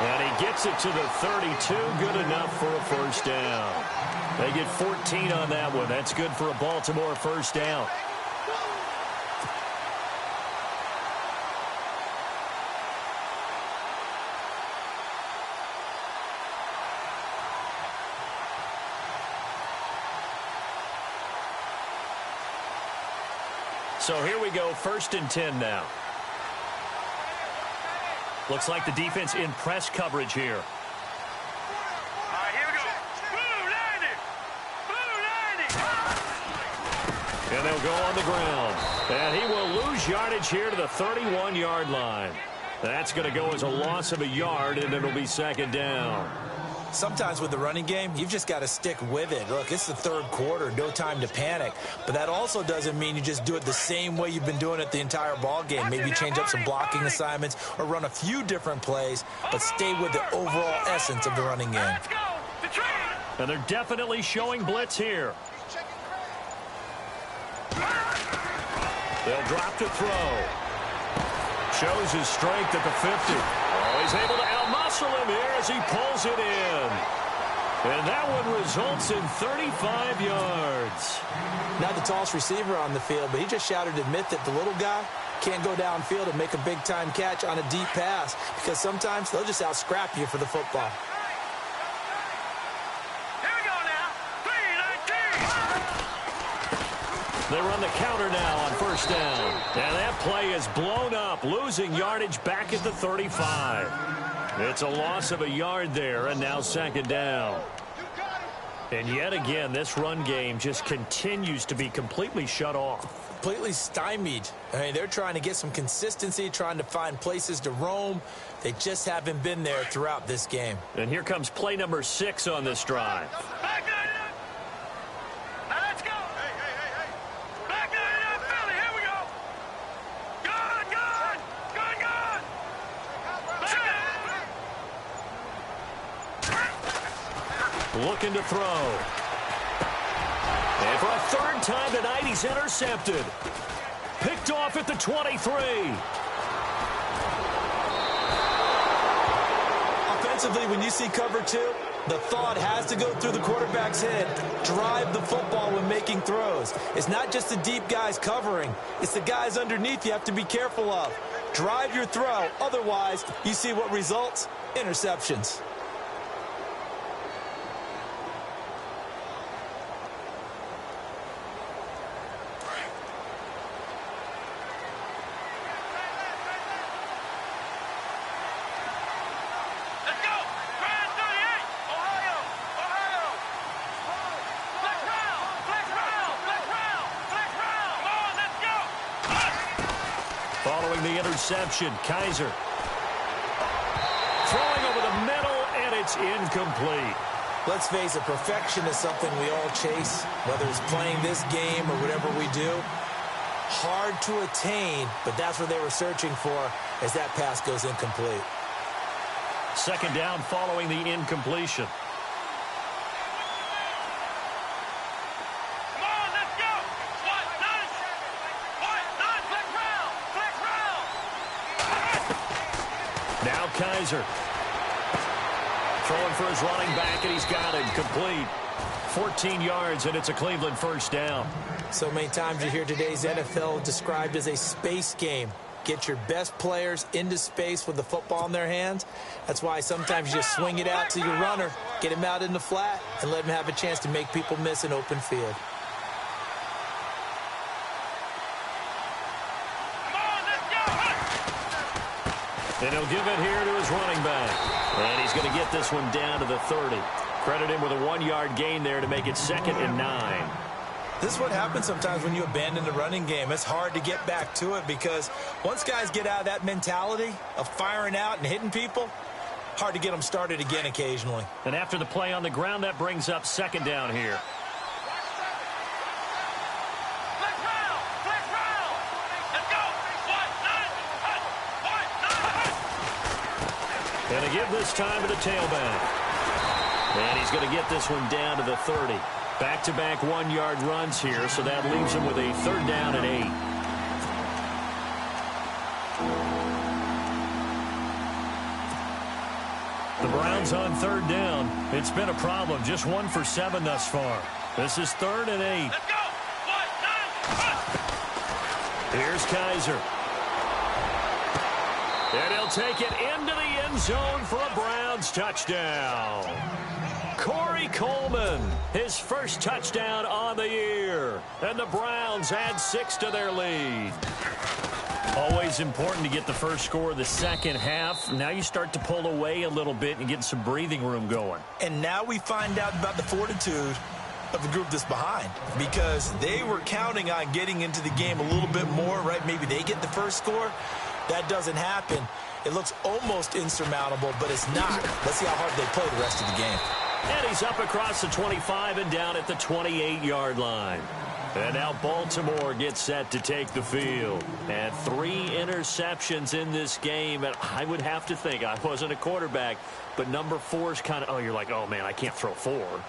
And he gets it to the 32, good enough for a 1st down. They get 14 on that one. That's good for a Baltimore 1st down. So here we go, 1st and 10 now. Looks like the defense in press coverage here. All right, here we go. Blue 90. And they'll go on the ground. And he will lose yardage here to the 31-yard line. That's going to go as a loss of a yard, and it'll be 2nd down. Sometimes with the running game, you've just got to stick with it. Look, it's the 3rd quarter, no time to panic. But that also doesn't mean you just do it the same way you've been doing it the entire ball game. Maybe change up some blocking assignments or run a few different plays, but stay with the overall essence of the running game. Let's go. The train. And they're definitely showing blitz here. They'll drop to throw. Shows his strength at the 50. Oh, he's able to out-muscle him here as he pulls it in. And that one results in 35 yards. Not the tallest receiver on the field, but he just shouted to admit that the little guy can't go downfield and make a big-time catch on a deep pass because sometimes they'll just out-scrap you for the football. Here we go now. 3-19. They run the counter now on 1st down. And that play is blown up, losing yardage back at the 35. It's a loss of a yard there, and now 2nd down. And yet again, this run game just continues to be completely shut off. Completely stymied. I mean, they're trying to get some consistency, trying to find places to roam. They just haven't been there throughout this game. And here comes play number 6 on this drive. Back it up. Now let's go. Hey. Back it up, Philly. Here we go. Good. Looking to throw. And for a third time tonight, he's intercepted. Picked off at the 23. Offensively, when you see cover 2, the thought has to go through the quarterback's head. Drive the football when making throws. It's not just the deep guys covering. It's the guys underneath you have to be careful of. Drive your throw. Otherwise, you see what results? Interceptions. Let's go. Grand 38. Ohio. Flex round. Come on, let's go. Following the interception, Kaiser. Throwing over the middle, and it's incomplete. Let's face it, perfection is something we all chase, whether it's playing this game or whatever we do. Hard to attain, but that's what they were searching for as that pass goes incomplete. Second down following the incompletion. Come on, let's go. What? None, flex round. Now Kaiser. Throwing for his running back, and he's got it complete. 14 yards, and it's a Cleveland first down. So many times you hear today's NFL described as a space game. Get your best players into space with the football in their hands. That's why sometimes you just swing it out to your runner, get him out in the flat, and let him have a chance to make people miss an open field. Come on, let's go. And he'll give it here to his running back. And he's going to get this one down to the 30. Credit him with a 1-yard gain there to make it 2nd and 9. This is what happens sometimes when you abandon the running game. It's hard to get back to it because once guys get out of that mentality of firing out and hitting people, hard to get them started again occasionally. And after the play on the ground, that brings up 2nd down here. Flex round. Let's go. And they give this time to the tailback. And he's going to get this one down to the 30. Back-to-back 1-yard runs here, so that leaves him with a 3rd down and 8. The Browns on 3rd down. It's been a problem. Just 1 for 7 thus far. This is 3rd and 8. Let's go. Here's Kaiser. And he'll take it into the end zone for a Browns touchdown. Corey Coleman, his first touchdown on the year. And the Browns add 6 to their lead. Always important to get the first score of the second half. Now you start to pull away a little bit and get some breathing room going. And now we find out about the fortitude of the group that's behind, because they were counting on getting into the game a little bit more, right? Maybe they get the first score. That doesn't happen. It looks almost insurmountable, but it's not. Let's see how hard they play the rest of the game. And he's up across the 25 and down at the 28-yard line. And now Baltimore gets set to take the field. And 3 interceptions in this game. And I would have to think, I wasn't a quarterback, but number 4 is kind of, oh, you're like, oh, man, I can't throw 4.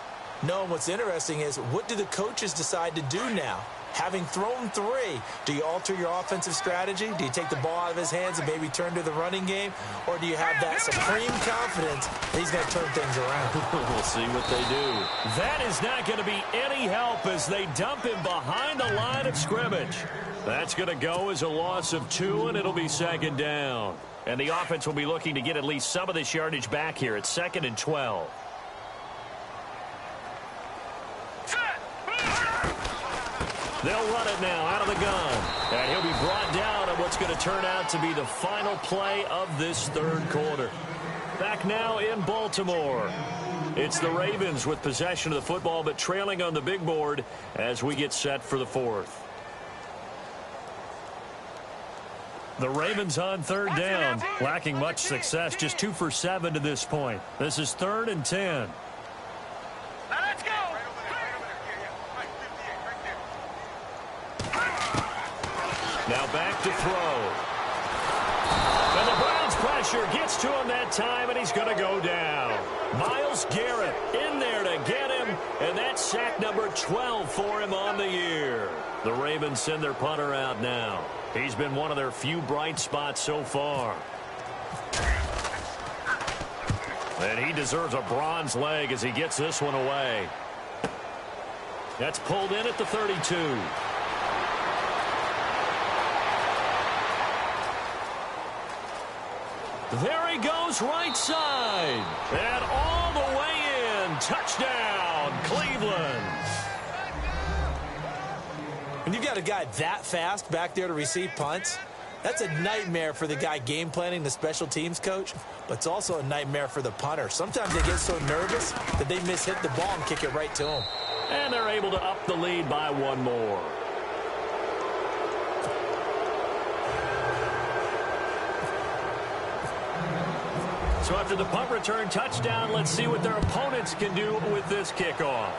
No, what's interesting is, what do the coaches decide to do now? Having thrown 3, do you alter your offensive strategy? Do you take the ball out of his hands and maybe turn to the running game? Or do you have that supreme confidence that he's going to turn things around? We'll see what they do. That is not going to be any help as they dump him behind the line of scrimmage. That's going to go as a loss of 2, and it'll be 2nd down. And the offense will be looking to get at least some of this yardage back here at 2nd and 12. They'll run it now out of the gun. And he'll be brought down on what's going to turn out to be the final play of this 3rd quarter. Back now in Baltimore. It's the Ravens with possession of the football, but trailing on the big board as we get set for the 4th. The Ravens on third down, lacking much success, just 2 for 7 to this point. This is 3rd and 10. Now let's go. Now back to throw. And the Browns pressure gets to him that time, and he's going to go down. Myles Garrett in there to get him, and that's sack number 12 for him on the year. The Ravens send their punter out now. He's been one of their few bright spots so far. And he deserves a bronze leg as he gets this one away. That's pulled in at the 32. There he goes, right side. And all the way in. Touchdown, Cleveland. When you've got a guy that fast back there to receive punts, that's a nightmare for the guy game planning, the special teams coach, but it's also a nightmare for the punter. Sometimes they get so nervous that they mishit the ball and kick it right to him. And they're able to up the lead by 1 more. So after the punt return touchdown, let's see what their opponents can do with this kickoff.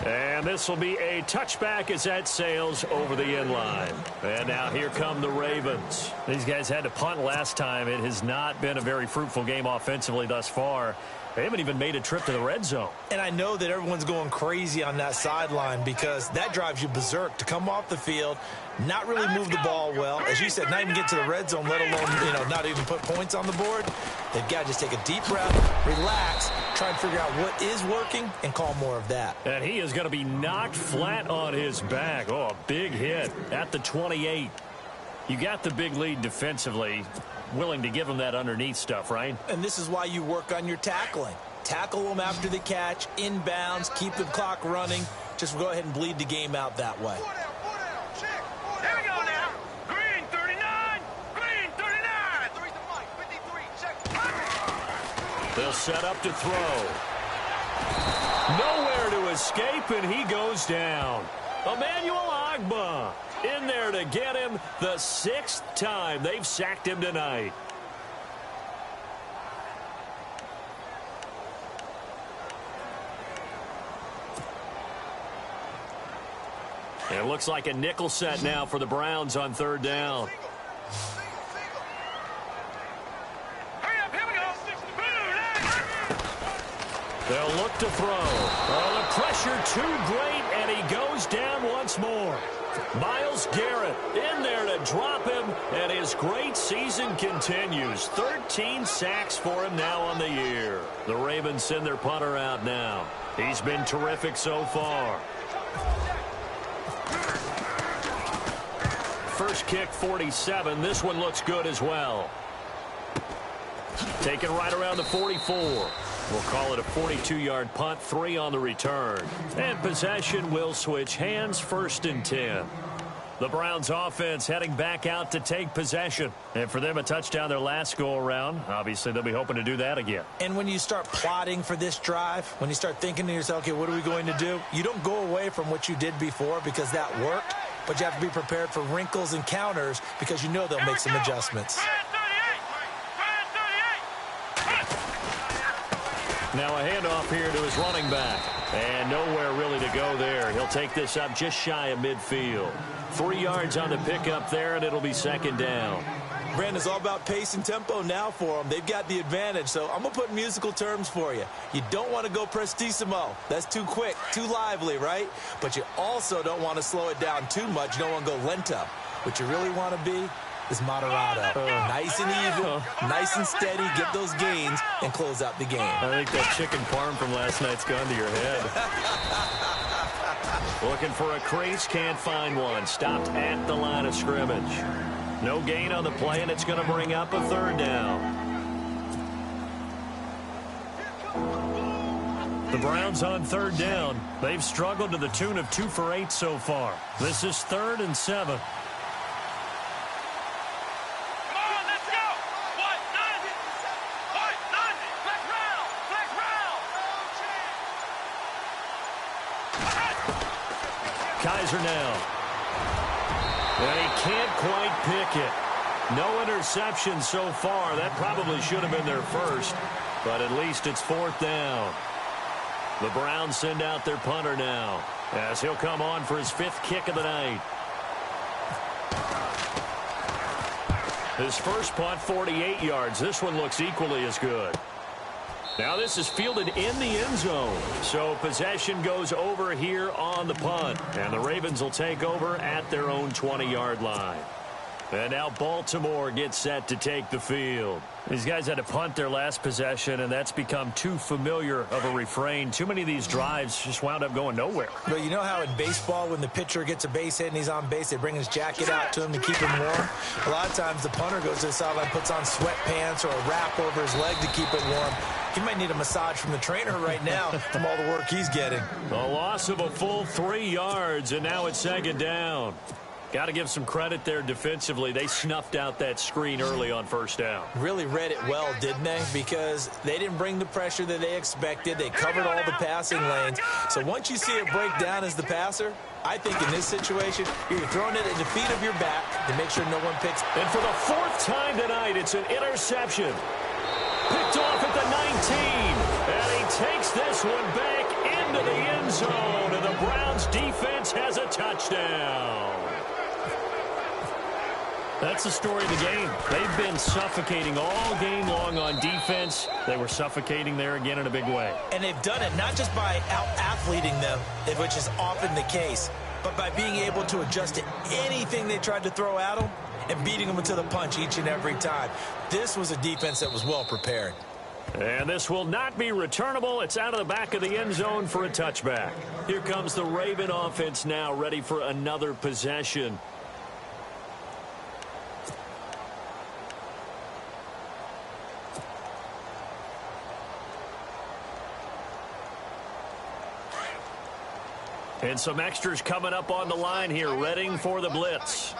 And this will be a touchback as that sails over the end line. And now here come the Ravens. These guys had to punt last time. It has not been a very fruitful game offensively thus far. They haven't even made a trip to the red zone. And I know that everyone's going crazy on that sideline because that drives you berserk to come off the field, not really move the ball well. As you said, not even get to the red zone, let alone, not even put points on the board. They've got to just take a deep breath, relax, try and figure out what is working, and call more of that. And he is going to be knocked flat on his back. Oh, a big hit at the 28. You got the big lead defensively. Willing to give him that underneath stuff, right? And this is why you work on your tackling. Tackle them after the catch, inbounds, keep the clock running. Just go ahead and bleed the game out that way. Here we go now. Green 39. Green 39. 53. They'll set up to throw. Nowhere to escape, and he goes down. Emmanuel Ogbah in there to get him the 6th time they've sacked him tonight. It looks like a nickel set now for the Browns on third down. Hurry up, here we go. They'll look to throw. Oh, the pressure too great, and he goes down once more. Myles Garrett in there to drop him, and his great season continues. 13 sacks for him now on the year. The Ravens send their punter out now. He's been terrific so far. First kick, 47. This one looks good as well. Taken right around the 44. We'll call it a 42-yard punt, 3 on the return. And possession will switch hands, 1st and 10. The Browns offense heading back out to take possession. And for them, a touchdown their last go-around. Obviously, they'll be hoping to do that again. And when you start plotting for this drive, when you start thinking to yourself, okay, what are we going to do? You don't go away from what you did before because that worked, but you have to be prepared for wrinkles and counters because you know they'll make some adjustments. Now a handoff here to his running back. And nowhere really to go there. He'll take this up just shy of midfield. 3 yards on the pickup there, and it'll be 2nd down. Brandon, it's all about pace and tempo now for them. They've got the advantage, so I'm going to put musical terms for you. You don't want to go prestissimo. That's too quick, too lively, right? But you also don't want to slow it down too much. You don't want to go lento. What you really want to be is moderato. Nice and even, nice and steady, get those gains, and close out the game. I think that chicken parm from last night's gone to your head. Looking for a crease, can't find one. Stopped at the line of scrimmage. No gain on the play, and it's going to bring up a 3rd down. The Browns on 3rd down. They've struggled to the tune of 2 for 8 so far. This is 3rd and 7. Kaiser now. And he can't quite pick it. No interception so far. That probably should have been their first, but at least it's 4th down. The Browns send out their punter now, as he'll come on for his 5th kick of the night. His first punt, 48 yards. This one looks equally as good. Now this is fielded in the end zone. So possession goes over here on the punt. And the Ravens will take over at their own 20-yard line. And now Baltimore gets set to take the field. These guys had to punt their last possession, and that's become too familiar of a refrain. Too many of these drives just wound up going nowhere. But you know how in baseball, when the pitcher gets a base hit and he's on base, they bring his jacket out to him to keep him warm? A lot of times the punter goes to the sideline, puts on sweatpants or a wrap over his leg to keep it warm. He might need a massage from the trainer right now from all the work he's getting. A loss of a full 3 yards, and now it's 2nd down. Got to give some credit there defensively. They snuffed out that screen early on 1st down. Really read it well, didn't they? Because they didn't bring the pressure that they expected. They covered all the passing lanes. So once you see it break down as the passer, I think in this situation, you're throwing it at the feet of your back to make sure no one picks. And for the 4th time tonight, it's an interception. Picked off at the 19. And he takes this one back into the end zone. And the Browns defense has a touchdown. That's the story of the game. They've been suffocating all game long on defense. They were suffocating there again in a big way. And they've done it not just by out-athleting them, which is often the case, but by being able to adjust to anything they tried to throw at them and beating them to the punch each and every time. This was a defense that was well prepared. And this will not be returnable. It's out of the back of the end zone for a touchback. Here comes the Raven offense now, ready for another possession. And some extras coming up on the line here, readying for the blitz.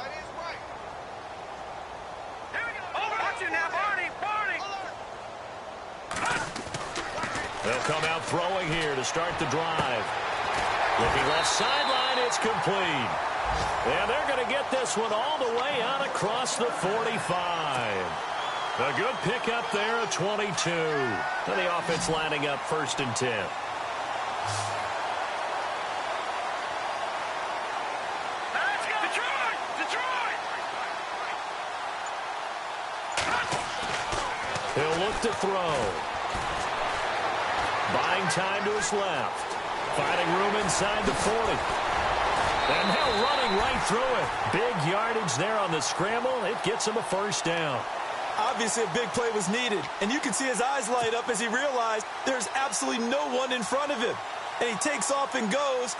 They'll come out throwing here to start the drive. Looking left sideline, it's complete. And they're going to get this one all the way out across the 45. A good pickup there at 22. And the offense lining up 1st and 10. He'll look to throw. Buying time to his left. Finding room inside the 40. And now running right through it. Big yardage there on the scramble. It gets him a 1st down. Obviously, a big play was needed. And you can see his eyes light up as he realized there's absolutely no one in front of him. And he takes off and goes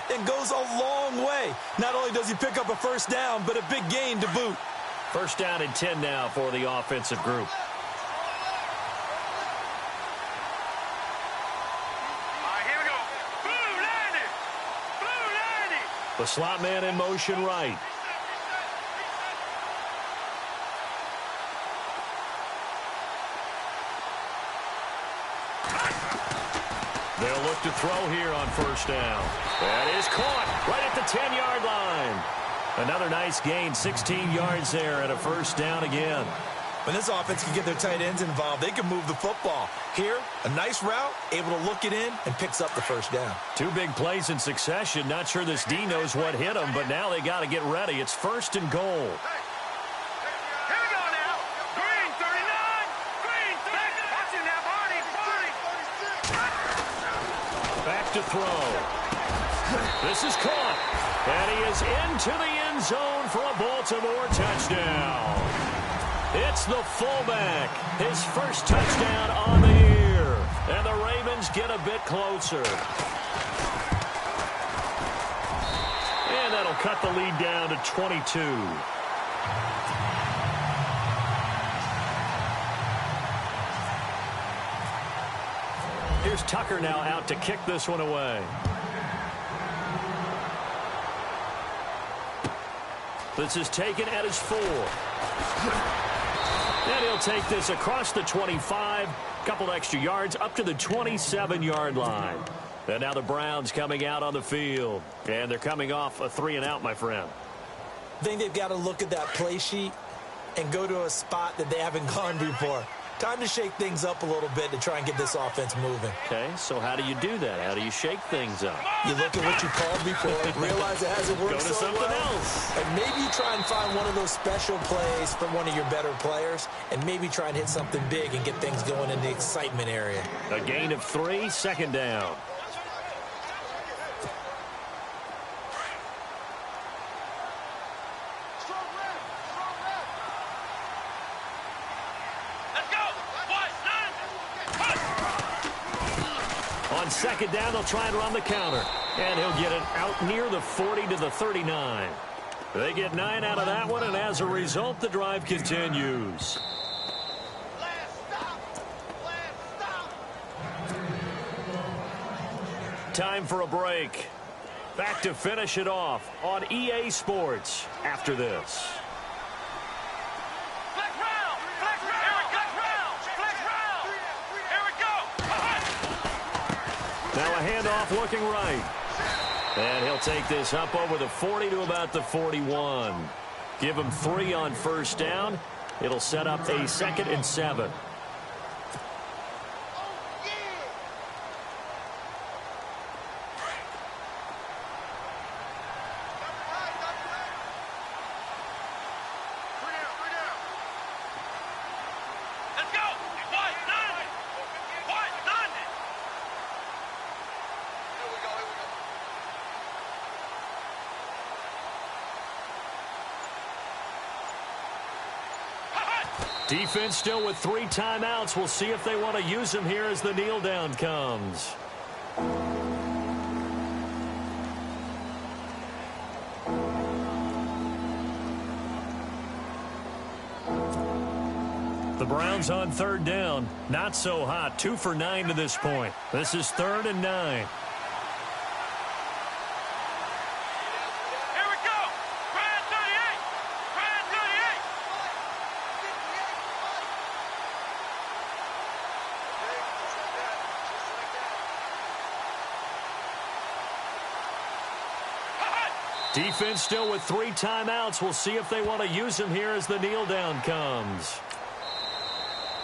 a long way. Not only does he pick up a 1st down, but a big gain to boot. 1st down and 10 now for the offensive group. The slot man in motion right. They'll look to throw here on 1st down. That is caught right at the 10-yard line. Another nice gain, 16 yards there and a 1st down again. When this offense can get their tight ends involved, they can move the football. Here, a nice route, able to look it in, and picks up the 1st down. 2 big plays in succession. Not sure this D knows what hit him, but now they got to get ready. It's 1st and goal. Here we go now. Green, 39. Green, 30. Watch it now, Barney. Back to throw. This is caught. And he is into the end zone for a Baltimore touchdown. It's the fullback. His 1st touchdown on the year. And the Ravens get a bit closer. And that'll cut the lead down to 22. Here's Tucker now out to kick this one away. This is taken at his 4. And he'll take this across the 25, couple extra yards up to the 27-yard line. And now the Browns coming out on the field. And they're coming off a 3-and-out, my friend. I think they've got to look at that play sheet and go to a spot that they haven't gone before. Time to shake things up a little bit to try and get this offense moving. Okay, so how do you do that? How do you shake things up? You look at what you called before, realize it hasn't worked Go to so something well, else. and maybe you try and find one of those special plays from one of your better players, and maybe try and hit something big and get things going in the excitement area. A gain of 3, second down. On second down, they'll try and run the counter. And he'll get it out near the 40 to the 39. They get 9 out of that one, and as a result, the drive continues. Time for a break. Back to finish it off on EA Sports after this. Now a handoff looking right. And he'll take this up over the 40 to about the 41. Give him 3 on first down. It'll set up a 2nd and 7. Defense still with 3 timeouts. We'll see if they want to use them here as the kneel down comes. The Browns on third down. Not so hot. 2 for 9 to this point. This is 3rd and 9. Defense still with 3 timeouts. We'll see if they want to use them here as the kneel down comes.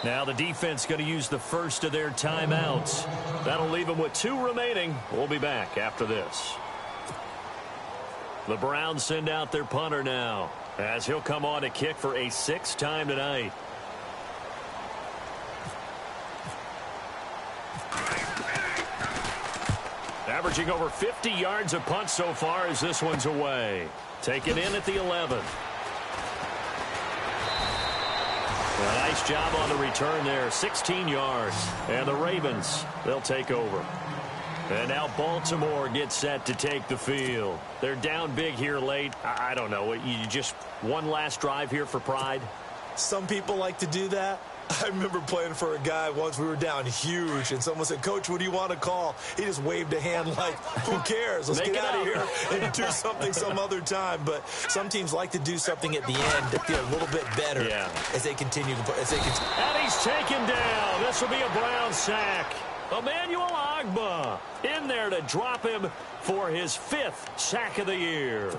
Now the defense going to use the first of their timeouts. That'll leave them with 2 remaining. We'll be back after this. The Browns send out their punter now, as he'll come on to kick for a 6th time tonight. Averaging over 50 yards a punt so far as this one's away. Taken in at the 11. A nice job on the return there. 16 yards. And the Ravens, they'll take over. And now Baltimore gets set to take the field. They're down big here late. I don't know. You just one last drive here for pride? Some people like to do that. I remember playing for a guy once. We were down huge, and someone said, "Coach, what do you want to call?" He just waved a hand like, who cares? Let's get out of here and do something some other time. But some teams like to do something at the end to feel a little bit better as they continue to play. And he's taken down. This will be a Brown sack. Emmanuel Ogbah in there to drop him for his 5th sack of the year.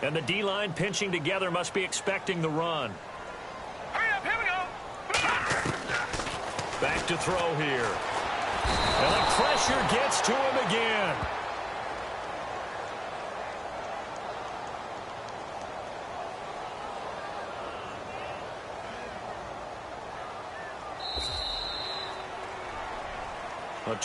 And the D-line pinching together must be expecting the run. Hurry up, here we go. Back to throw here. And the pressure gets to him again. A